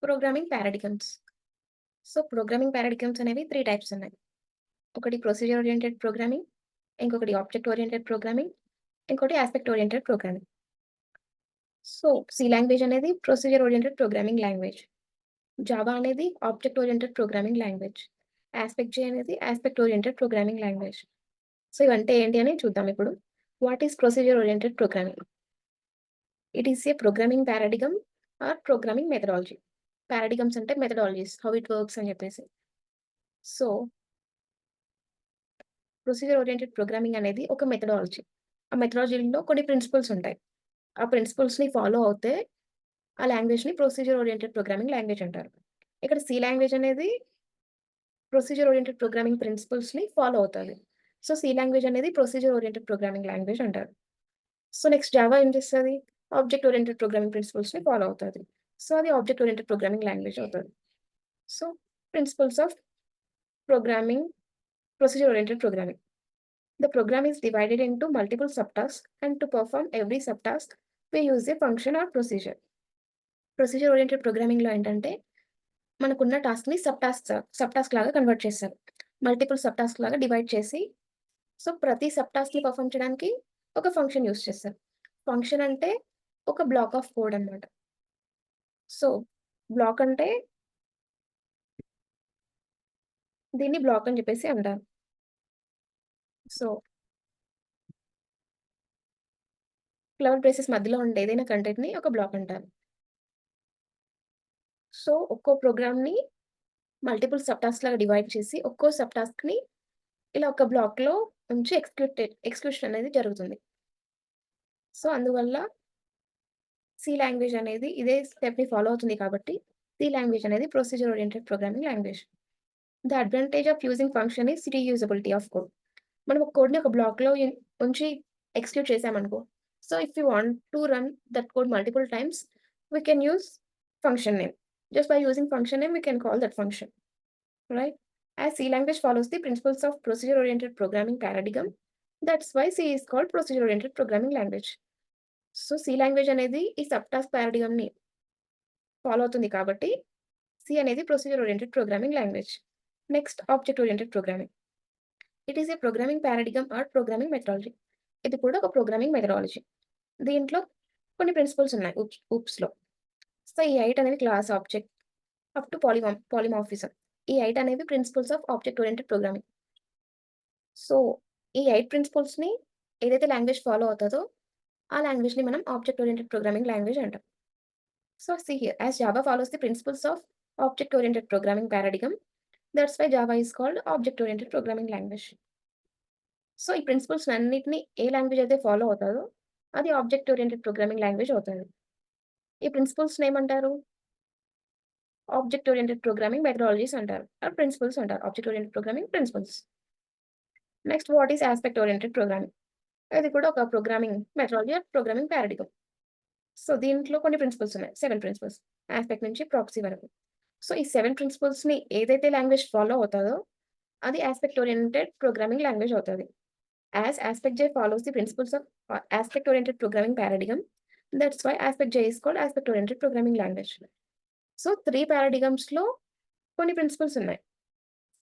Programming paradigms. So, programming paradigms అనేవి 3 types ఉన్నాయి. ఒకటి ప్రొసీజర్ ఓరియెంటెడ్ ప్రోగ్రామింగ్, ఇంకొకటి ఆబ్జెక్ట్ ఓరియెంటెడ్ ప్రోగ్రామింగ్, ఇంకోటి aspect oriented programming. So, C language అనేది procedure oriented programming language. Java అనేది object oriented programming language. AspectJ అనేది aspect oriented programming language. So, ఇవంటే ఏంటి అని చూద్దాం ఇప్పుడు. What is procedure oriented programming? It is a programming paradigm or programming methodology. Paradigms అంటే methodologies, how it works అని చెప్పేసి. సో, ప్రొసీజర్ ఓరియెంటెడ్ ప్రోగ్రామింగ్ అనేది ఒక మెథడాలజీ. ఆ మెథడాలజీలో కొన్ని ప్రిన్సిపల్స్ ఉంటాయి. ఆ ప్రిన్సిపల్స్‌ని ఫాలో అవుతే ఆ లాంగ్వేజ్‌ని ప్రొసీజర్ ఓరియెంటెడ్ ప్రోగ్రామింగ్ లాంగ్వేజ్ అంటారు. ఇక్కడ సి లాంగ్వేజ్ అనేది ప్రొసీజర్ ఓరియెంటెడ్ ప్రోగ్రామింగ్ ప్రిన్సిపల్స్‌ని ఫాలో అవుతది. సో, సి లాంగ్వేజ్ అనేది ప్రొసీజర్ ఓరియెంటెడ్ ప్రోగ్రామింగ్ లాంగ్వేజ్ అంటారు. సో, నెక్స్ట్ జావా ఏం చేస్తది? ఆబ్జెక్ట్ ఓరియెంటెడ్ ప్రోగ్రామింగ్ ప్రిన్సిపల్స్‌ని ఫాలో అవుతది. సో, అది ఆబ్జెక్ట్ ఓరియెంటెడ్ ప్రోగ్రామింగ్ లాంగ్వేజ్ అవుతది. So, principles of programming, procedure oriented programming. The program is divided into multiple subtasks, and to perform every subtask, we use a function or procedure. Procedure oriented ప్రోగ్రామింగ్‌లో ఏంటంటే, మనకున్న టాస్క్‌ని sub task లాగా convert చేస్తారు. Multiple sub task లాగా divide చేసి, so, ప్రతి sub టాస్క్‌ని పర్ఫార్మ్ చేయడానికి ఒక ఫంక్షన్ యూజ్ చేస్తారు. ఫంక్షన్ అంటే ఒక బ్లాక్ ఆఫ్ కోడ్ అనమాట. సో, బ్లాక్ అంటే దీన్ని బ్లాక్ అని చెప్పేసి అంటారు. సో, క్లౌడ్ బ్రేసెస్ మధ్యలో ఉండే ఏదైనా కంటెంట్‌ని ఒక బ్లాక్ అంటారు. సో, ఒక్కో ప్రోగ్రామ్‌ని మల్టిపుల్ సబ్ టాస్క్ లాగా డివైడ్ చేసి, ఒక్కో సబ్ టాస్క్‌ని ఇలా ఒక బ్లాక్‌లో ఉంచి ఎగ్జిక్యూషన్ అనేది జరుగుతుంది. సో, అందువల్ల సి లాంగ్వేజ్ అనేది ఇదే స్టెప్‌ని ఫాలో అవుతుంది కాబట్టి, సి లాంగ్వేజ్ అనేది procedure oriented programming language. The advantage of using function is reusability of code. మనం ఒక కోడ్‌ని ఒక బ్లాక్‌లో ఉంచి ఎగ్జిక్యూట్ చేశామనుకో, so, if you want to run that code multiple times, we can use function name. Just by using function name, we can call that function. Right? As C language follows the principles of procedure-oriented programming paradigm, that's why C is called procedure-oriented programming language. So, C language అనేది ఈ sub task పారాడిగమ్‌ని follow అవుతుంది కాబట్టి, C అనేది procedure oriented programming language. Next object oriented programming. It is a programming paradigm or programming methodology. ఇది కూడా ఒక programming methodology. దీంట్లో కొన్ని ప్రిన్సిపల్స్ ఉన్నాయి ఊప్స్‌లో. సో, ఈ 8 అనేవి class object up to polymorphism. ఈ 8 అనేవి principles of object oriented programming. So, ఈ 8 ప్రిన్సిపల్స్‌ని ఏదైతే లాంగ్వేజ్ ఫాలో అవుతదో, ఆ లాంగ్వేజ్‌ని మనం ఆబ్జెక్ట్ ఓరియెంటెడ్ ప్రోగ్రామింగ్ లాంగ్వేజ్ అంటాం. So, see here as Java follows the principles of object oriented programming paradigm, that's why Java is called object oriented programming language. So, ఈ ప్రిన్సిపల్స్‌నన్నిటిని ఏ language అయితే ఫాలో అవుతదో, అది object oriented programming language అవుతది. ఈ ప్రిన్సిపల్స్‌ని ఏమంటారు? ఆబ్జెక్ట్ ఓరియెంటెడ్ ప్రోగ్రామింగ్ మెథడాలజీస్ అంటారు. ప్రిన్సిపల్స్ అంటారు. Object oriented programming principles. Next what is aspect oriented programming? ఇది కూడా ఒక programming methodology or programming paradigm. So, దీంట్లో కొన్ని ప్రిన్సిపల్స్ ఉన్నాయి. 7 ప్రిన్సిపల్స్. యాస్పెక్ట్ నుంచి ప్రాక్సీ వరకు. సో, ఈ 7 ప్రిన్సిపల్స్‌ని ఏదైతే లాంగ్వేజ్ ఫాలో అవుతదో, అది యాస్పెక్ట్ ఓరియెంటెడ్ ప్రోగ్రామింగ్ లాంగ్వేజ్ అవుతది. As AspectJ follows the principles of aspect oriented programming paradigm, that's why AspectJ is called aspect oriented programming language. So, 3 పారాడిగమ్స్‌లో కొన్ని principles ఉన్నాయి.